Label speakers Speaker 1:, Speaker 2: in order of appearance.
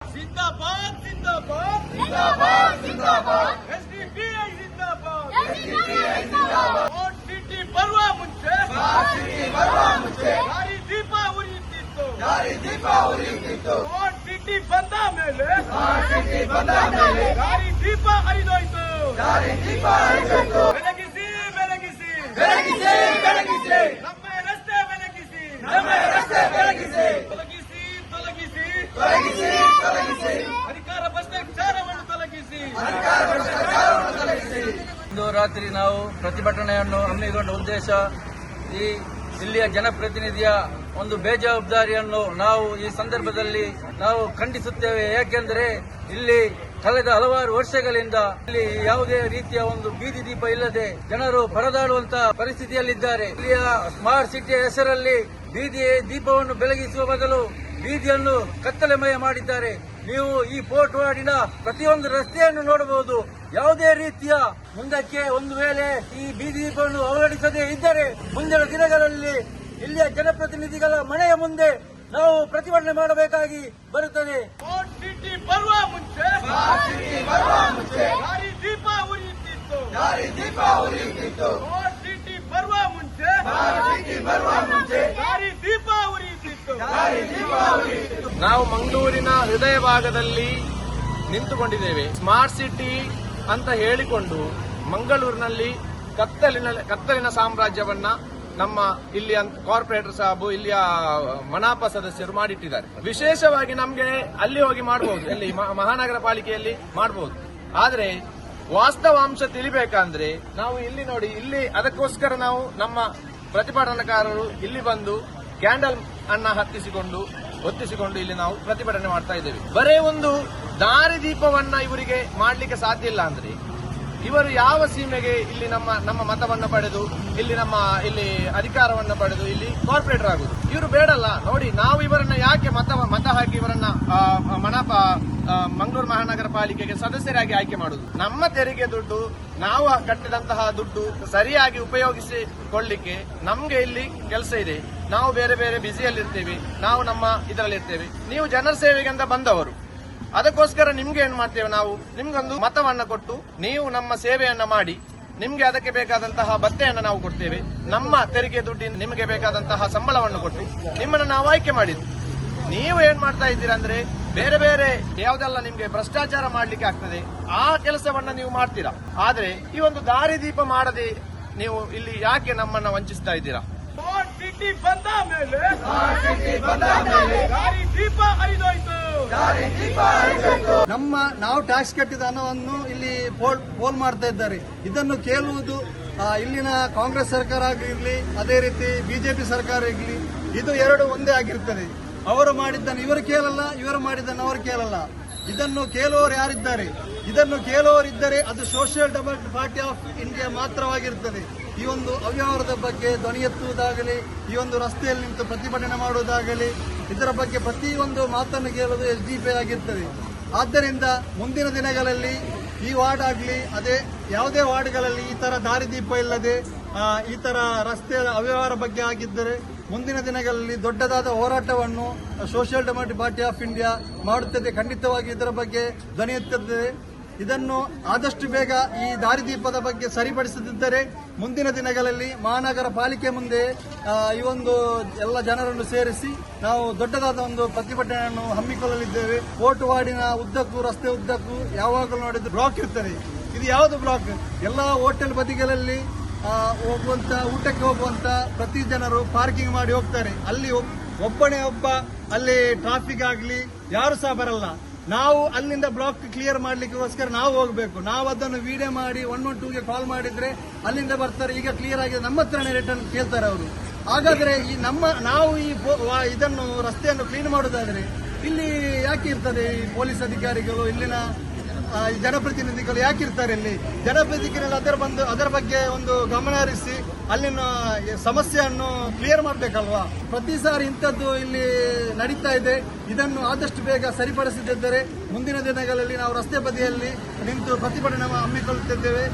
Speaker 1: जिंदाबाद जिंदाबाद जिंदाबाद जिंदाबाद एसडीपीआई जिंदाबाद एसडीपीआई जिंदाबाद स्मार्ट सिटी बರುವ ಮುಂಚೆ ದಾರಿ ದೀಪ ಉರಿಯುತ್ತಿತ್ತು ಸ್ಮಾರ್ಟ್ ಸಿಟಿ ಬಂದ ಮೇಲೆ ದಾರಿ ದೀಪ ಹರಿದೋಯ್ತು ಬೆಳಗಿಸಿ ಬೆಳಗಿಸಿ ಬೆಳಗಿಸಿ ಬೆಳಗಿಸಿ ನಮ್ಮ ರಸ್ತೆ ಬೆಳಗಿಸಿ ತೊಲಗಿಸಿ ತೊಲಗಿಸಿ ತೊಲಗಿಸಿ ತೊಲಗಿಸಿ ಅಧಿಕಾರ ಭ್ರಷ್ಟಾಚಾರವನ್ನು ತೊಲಗಿಸಿ
Speaker 2: ಇಂದು ರಾತ್ರಿ ನಾವು ಪ್ರತಿಭಟನೆಯನ್ನು ಹಮ್ಮಿಕೊಂಡ ಉದ್ದೇಶ ಇಲ್ಲಿಯ ಜನಪ್ರತಿನಿಧಿಯ ಒಂದು ಬೇಜವಾಬ್ದಾರಿಯನ್ನು ನಾವು ಈ ಸಂದರ್ಭದಲ್ಲಿ ನಾವು ಖಂಡಿಸುತ್ತೇವೆ. ಯಾಕೆಂದರೆ ಇಲ್ಲಿ ಕಳೆದ ಹಲವಾರು ವರ್ಷಗಳಿಂದ ಇಲ್ಲಿ ಯಾವುದೇ ರೀತಿಯ ಒಂದು ಬೀದಿ ದೀಪ ಇಲ್ಲದೆ ಜನರು ಪರದಾಡುವಂತಹ ಪರಿಸ್ಥಿತಿಯಲ್ಲಿದ್ದಾರೆ. ಇಲ್ಲಿಯ ಸ್ಮಾರ್ಟ್ ಸಿಟಿಯ ಹೆಸರಲ್ಲಿ ಬೀದಿ ದೀಪವನ್ನು ಬೆಳಗಿಸುವ ಬದಲು ಬೀದಿಯನ್ನು ಕತ್ತಲೆಮಯ ಮಾಡಿದ್ದಾರೆ. ನೀವು ಈ ಫೋರ್ಟ್ ವಾರ್ಡಿನ ಪ್ರತಿಯೊಂದು ರಸ್ತೆಯನ್ನು ನೋಡಬಹುದು. ಯಾವುದೇ ರೀತಿಯ ಮುಂದಕ್ಕೆ ಒಂದು ವೇಳೆ ಈ ಬೀದಿ ದೀಪವನ್ನು ಅಳವಡಿಸದೇ ಇದ್ದರೆ ಮುಂದಿನ ದಿನಗಳಲ್ಲಿ ಇಲ್ಲಿಯ ಜನಪ್ರತಿನಿಧಿಗಳ ಮನೆಯ ಮುಂದೆ ನಾವು ಪ್ರತಿಭಟನೆ ಮಾಡಬೇಕಾಗಿ ಬರುತ್ತದೆ.
Speaker 1: ಸ್ಮಾರ್ಟ್ ಸಿಟಿ ಬರುವ ಮುಂಚೆ ದಾರಿ ದೀಪ ಉರಿಯುತ್ತಿತ್ತು ಸ್ಮಾರ್ಟ್ ಸಿಟಿ ಬರುವ ಮುಂಚೆ ದಾರಿ ದೀಪ ಉರಿಯುತ್ತಿತ್ತು.
Speaker 3: ನಾವು ಮಂಗಳೂರಿನ ಹೃದಯ ಭಾಗದಲ್ಲಿ ನಿಂತುಕೊಂಡಿದ್ದೇವೆ. ಸ್ಮಾರ್ಟ್ ಸಿಟಿ ಅಂತ ಹೇಳಿಕೊಂಡು ಮಂಗಳೂರಿನಲ್ಲಿ ಕತ್ತಲಿನ ಸಾಮ್ರಾಜ್ಯವನ್ನ ನಮ್ಮ ಇಲ್ಲಿಯ ಕಾರ್ಪೊರೇಟರ್ ಸಾಬು ಇಲ್ಲಿಯ ಮನಾಪ ಸದಸ್ಯರು ಮಾಡಿಟ್ಟಿದ್ದಾರೆ. ವಿಶೇಷವಾಗಿ ನಮಗೆ ಅಲ್ಲಿ ಹೋಗಿ ಮಾಡಬಹುದು, ಇಲ್ಲಿ ಮಹಾನಗರ ಪಾಲಿಕೆಯಲ್ಲಿ ಮಾಡಬಹುದು. ಆದರೆ ವಾಸ್ತವಾಂಶ ತಿಳಿಬೇಕಂದ್ರೆ ನಾವು ಇಲ್ಲಿ ನೋಡಿ, ಇಲ್ಲಿ ಅದಕ್ಕೋಸ್ಕರ ನಾವು ನಮ್ಮ ಪ್ರತಿಭಟನಾಕಾರರು ಇಲ್ಲಿ ಬಂದು ಕ್ಯಾಂಡಲ್ ಅನ್ನ ಹೊತ್ತಿಸಿಕೊಂಡು ಇಲ್ಲಿ ನಾವು ಪ್ರತಿಭಟನೆ ಮಾಡ್ತಾ ಇದ್ದೇವೆ. ಬರೇ ಒಂದು ದಾರಿದೀಪವನ್ನ ಇವರಿಗೆ ಮಾಡಲಿಕ್ಕೆ ಸಾಧ್ಯ ಇಲ್ಲ ಅಂದ್ರೆ ಇವರು ಯಾವ ಸೀಮೆಗೆ ಇಲ್ಲಿ ನಮ್ಮ ಮತವನ್ನ ಪಡೆದು ಇಲ್ಲಿ ಅಧಿಕಾರವನ್ನ ಪಡೆದು ಇಲ್ಲಿ ಕಾರ್ಪೊರೇಟರ್ ಆಗುದು? ಇವರು ಬೇಡಲ್ಲ. ನೋಡಿ, ನಾವು ಇವರನ್ನ ಯಾಕೆ ಮತ ಹಾಕಿ ಇವರನ್ನ ಮಂಗಳೂರು ಮಹಾನಗರ ಪಾಲಿಕೆಗೆ ಸದಸ್ಯರಾಗಿ ಆಯ್ಕೆ ಮಾಡುದು? ನಮ್ಮ ತೆರಿಗೆ ದುಡ್ಡು, ನಾವು ಕಟ್ಟಿದಂತಹ ದುಡ್ಡು ಸರಿಯಾಗಿ ಉಪಯೋಗಿಸಿಕೊಳ್ಳಿಕ್ಕೆ ನಮ್ಗೆ ಇಲ್ಲಿ ಕೆಲಸ ಇದೆ. ನಾವು ಬೇರೆ ಬೇರೆ ಬ್ಯುಸಿಯಲ್ಲಿರ್ತೇವೆ, ನಾವು ನಮ್ಮ ಇದರಲ್ಲಿರ್ತೇವೆ. ನೀವು ಜನರ ಸೇವೆಗೆ ಅಂತ ಬಂದವರು, ಅದಕ್ಕೋಸ್ಕರ ನಿಮ್ಗೆ ಏನ್ ಮಾಡ್ತೇವೆ ನಾವು, ನಿಮ್ಗೊಂದು ಮತವನ್ನ ಕೊಟ್ಟು ನೀವು ನಮ್ಮ ಸೇವೆಯನ್ನ ಮಾಡಿ, ನಿಮ್ಗೆ ಅದಕ್ಕೆ ಬೇಕಾದಂತಹ ಭತ್ತೆಯನ್ನ ನಾವು ಕೊಡ್ತೇವೆ. ನಮ್ಮ ತೆರಿಗೆ ದುಡ್ಡಿನ ನಿಮಗೆ ಬೇಕಾದಂತಹ ಸಂಬಳವನ್ನು ಕೊಟ್ಟು ನಿಮ್ಮನ್ನ ನಾವು ಆಯ್ಕೆ ಮಾಡಿದ್ವಿ. ನೀವು ಏನ್ ಮಾಡ್ತಾ ಇದ್ದೀರಾ ಅಂದ್ರೆ ಬೇರೆ ಬೇರೆ ಯಾವುದೆಲ್ಲ ನಿಮ್ಗೆ ಭ್ರಷ್ಟಾಚಾರ ಮಾಡ್ಲಿಕ್ಕೆ ಆಗ್ತದೆ ಆ ಕೆಲಸವನ್ನ ನೀವು ಮಾಡ್ತೀರಾ. ಆದ್ರೆ ಈ ಒಂದು ದಾರಿದೀಪ ಮಾಡದೆ ನೀವು ಇಲ್ಲಿ ಯಾಕೆ ನಮ್ಮನ್ನ ವಂಚಿಸ್ತಾ ಇದ್ದೀರಾ?
Speaker 1: ಸ್ಮಾರ್ಟ್ ಸಿಟಿ ಬಂದ ಮೇಲೆ ದಾರಿ ದೀಪ ಹರಿದೋಯ್ತು.
Speaker 4: ನಾವು ಟ್ಯಾಕ್ಸ್ ಕಟ್ಟಿದ ಹಣವನ್ನು ಇಲ್ಲಿ ಪೋಲ್ ಮಾಡ್ತಾ ಇದ್ದಾರೆ. ಇದನ್ನು ಕೇಳುವುದು ಇಲ್ಲಿನ ಕಾಂಗ್ರೆಸ್ ಸರ್ಕಾರ ಆಗಿರಲಿ, ಅದೇ ರೀತಿ ಬಿಜೆಪಿ ಸರ್ಕಾರ ಇರಲಿ, ಇದು ಎರಡು ಒಂದೇ ಆಗಿರುತ್ತದೆ. ಅವರು ಮಾಡಿದ್ದನ್ನು ಇವರು ಕೇಳಲ್ಲ, ಇವರು ಮಾಡಿದ್ದನ್ನು ಅವರು ಕೇಳಲ್ಲ. ಇದನ್ನು ಕೇಳುವವರು ಯಾರಿದ್ದಾರೆ? ಇದನ್ನು ಕೇಳುವವರಿದ್ದರೆ ಅದು social democratic party of India ಮಾತ್ರವಾಗಿರುತ್ತದೆ. ಈ ಒಂದು ಅವ್ಯವಹಾರದ ಬಗ್ಗೆ ಧ್ವನಿ ಎತ್ತುವುದಾಗಲಿ, ಈ ಒಂದು ರಸ್ತೆಯಲ್ಲಿ ನಿಂತು ಪ್ರತಿಭಟನೆ ಮಾಡುವುದಾಗಲಿ, ಇದರ ಬಗ್ಗೆ ಪ್ರತಿಯೊಂದು ಮಾತನ್ನು ಕೇಳುವುದು ಎಸ್ಡಿಪಿ ಆಗಿರ್ತದೆ. ಆದ್ದರಿಂದ ಮುಂದಿನ ದಿನಗಳಲ್ಲಿ ಈ ವಾರ್ಡ್ ಆಗಲಿ, ಅದೇ ಯಾವುದೇ ವಾರ್ಡ್ಗಳಲ್ಲಿ ಈ ತರ ದಾರಿದೀಪ ಇಲ್ಲದೆ ಈ ತರ ರಸ್ತೆಯ ಅವ್ಯವಹಾರ ಬಗ್ಗೆ ಆಗಿದ್ದರೆ ಮುಂದಿನ ದಿನಗಳಲ್ಲಿ ದೊಡ್ಡದಾದ ಹೋರಾಟವನ್ನು social democratic party of India ಮಾಡುತ್ತದೆ. ಖಂಡಿತವಾಗಿ ಇದರ ಬಗ್ಗೆ ಧ್ವನಿ ಎತ್ತುತ್ತದೆ. ಇದನ್ನು ಆದಷ್ಟು ಬೇಗ ಈ ದಾರಿದೀಪದ ಬಗ್ಗೆ ಸರಿಪಡಿಸದಿದ್ದರೆ ಮುಂದಿನ ದಿನಗಳಲ್ಲಿ ಮಹಾನಗರ ಪಾಲಿಕೆ ಮುಂದೆ ಈ ಒಂದು ಎಲ್ಲ ಜನರನ್ನು ಸೇರಿಸಿ ನಾವು ದೊಡ್ಡದಾದ ಒಂದು ಪ್ರತಿಭಟನೆಯನ್ನು ಹಮ್ಮಿಕೊಳ್ಳಲಿದ್ದೇವೆ. ಫೋರ್ಟ್ ವಾರ್ಡಿನ ಉದ್ದಕ್ಕೂ, ರಸ್ತೆ ಉದ್ದಕ್ಕೂ ಯಾವಾಗಲೂ ನೋಡಿದ್ರೆ ಬ್ಲಾಕ್ ಇರ್ತದೆ. ಇದು ಯಾವುದು ಬ್ಲಾಕ್? ಎಲ್ಲ ಹೋಟೆಲ್ ಬದಿಗಳಲ್ಲಿ ಊಟಕ್ಕೆ ಹೋಗುವಂತ ಪ್ರತಿ ಜನರು ಪಾರ್ಕಿಂಗ್ ಮಾಡಿ ಹೋಗ್ತಾರೆ. ಅಲ್ಲಿ ಒಬ್ಬನೇ ಒಬ್ಬ ಅಲ್ಲಿ ಟ್ರಾಫಿಕ್ ಆಗಲಿ ಯಾರು ಸಹ ಬರಲ್ಲ. ನಾವು ಅಲ್ಲಿಂದ ಬ್ಲಾಕ್ ಕ್ಲಿಯರ್ ಮಾಡ್ಲಿಕ್ಕೋಸ್ಕರ ನಾವು ಹೋಗಬೇಕು. ನಾವು ಅದನ್ನು ವಿಡಿಯೋ ಮಾಡಿ 112ಗೆ ಕಾಲ್ ಮಾಡಿದ್ರೆ ಅಲ್ಲಿಂದ ಬರ್ತಾರೆ. ಈಗ ಕ್ಲಿಯರ್ ಆಗಿದೆ, ನಮ್ಮ ಹತ್ರನೇ ರಿಟರ್ನ್ ಕೇಳ್ತಾರೆ ಅವರು. ಹಾಗಾದ್ರೆ ನಾವು ಇದನ್ನು ರಸ್ತೆಯನ್ನು ಕ್ಲೀನ್ ಮಾಡೋದಾದ್ರೆ ಇಲ್ಲಿ ಯಾಕೆ ಇರ್ತದೆ? ಈ ಪೊಲೀಸ್ ಅಧಿಕಾರಿಗಳು, ಇಲ್ಲಿನ ಜನಪ್ರತಿನಿಧಿಗಳು ಯಾಕಿರ್ತಾರೆ? ಇಲ್ಲಿ ಜನಪ್ರತಿನಿಧಿಗಳು ಅದರ ಬಗ್ಗೆ ಒಂದು ಗಮನ ಹರಿಸಿ ಅಲ್ಲಿನ ಸಮಸ್ಯೆಯನ್ನು ಕ್ಲಿಯರ್ ಮಾಡಬೇಕಲ್ವಾ? ಪ್ರತಿ ಸಾರಿ ಇಂಥದ್ದು ಇಲ್ಲಿ ನಡೀತಾ ಇದೆ. ಇದನ್ನು ಆದಷ್ಟು ಬೇಗ ಸರಿಪಡಿಸದಿದ್ದರೆ ಮುಂದಿನ ದಿನಗಳಲ್ಲಿ ನಾವು ರಸ್ತೆ ಬದಿಯಲ್ಲಿ ನಿಂತು ಪ್ರತಿಭಟನೆ ಹಮ್ಮಿಕೊಳ್ಳುತ್ತಿದ್ದೇವೆ.